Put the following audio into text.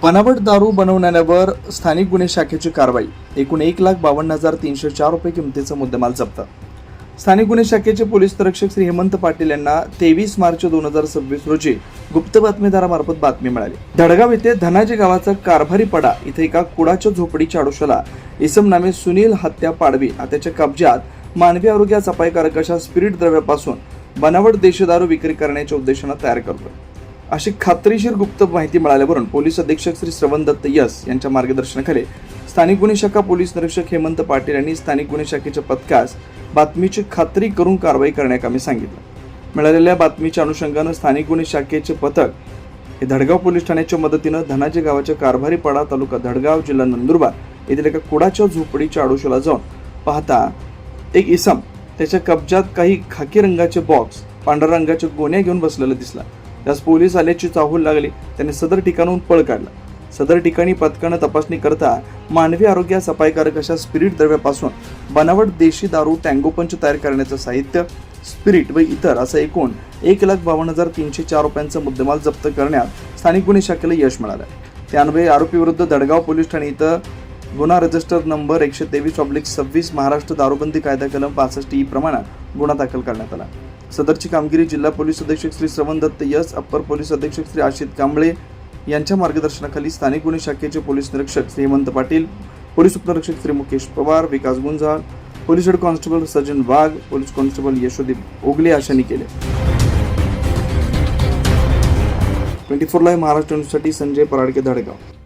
बनावट दारू बनवणाऱ्यावर स्थानिक गुन्हे शाखेची कारवाई. एकूण 1,52,304 रुपये किमतीचा मुद्देमाल जप्त. स्थानिक गुन्हे शाखेचे पोलीस निरीक्षक श्री हेमंत पाटील यांना 23 मार्च 2026 रोजी गुप्त बातमीदारामार्फत बातमी मिळाली. धडगाव येथे धनाजी गावाचा कारभारी पडा इथे एका कुडाच्या झोपडीच्या आडोशाला इसम नामे सुनील हत्या पाडवी त्याच्या कब्जात मानवी आरोग्यास अपायकारक अशा स्पिरिट द्रव्यापासून बनावट देशी दारू विक्री करण्याच्या उद्देशाने तयार करतो अशी खात्रीशीर गुप्त माहिती मिळाल्यावरून पोलीस अधीक्षक श्री श्रवण दत्त यस यांच्या मार्गदर्शनाखाली स्थानिक गुन्हे शाखा पोलीस निरीक्षक हेमंत पाटील यांनी स्थानिक गुन्हे शाखेच्या पथकास बातमीची खात्री करून कारवाई करण्याकामी सांगितलं. मिळालेल्या बातमीच्या अनुषंगाने स्थानिक गुन्हे शाखेचे पथक हे धडगाव पोलीस ठाण्याच्या मदतीने धनाजी गावाच्या कारभारी पाडा तालुका धडगाव जिल्हा नंदुरबार येथील एका कुडाच्या झोपडीच्या आडोशाला जाऊन पाहता एक इसम त्याच्या कब्जात काही खाकी रंगाचे बॉक्स पांढऱ्या रंगाच्या गोण्या घेऊन बसलेला दिसला. त्यास पोलीस आल्याची चाहूल लागली. त्याने सदर ठिकाणाहून पळ काढला. सदर ठिकाणी पथकाने तपासणी करता मानवी आरोग्यास अपायकारक अशा स्पिरिट द्रव्यापासून बनावट देशी दारू टँगो पंच तयार करण्याचं साहित्य स्पिरिट व इतर असं एकूण 1,52,304 रुपयांचा मुद्देमाल जप्त करण्यात स्थानिक गुन्हे शाखेला यश मिळालं. त्यान्वये आरोपी विरुद्ध धडगाव पोलीस ठाणे इथं गुन्हा रजिस्टर नंबर 123/26 महाराष्ट्र दारूबंदी कायदा कलम 65 प्रमाणे गुन्हा दाखल करण्यात आला. सदरची कामगिरी जिल्हा पोलीस अधीक्षक श्री श्रवण दत्त यस, अप्पर पोलीस अधीक्षक श्री आशित कांबळे यांच्या मार्गदर्शनाखाली स्थानिक गुन्हे शाखेचे पोलीस निरीक्षक श्री हेमंत पाटील, पोलीस उपनिरीक्षक श्री मुकेश पवार, विकास गुंजाळ, पोलीस हेड कॉन्स्टेबल सजन वाघ, पोलीस कॉन्स्टेबल यशोदीप ओगले अशांनी केले. 24 लाईव्ह महाराष्ट्र न्यूजसाठी संजय पराडके, धडगाव.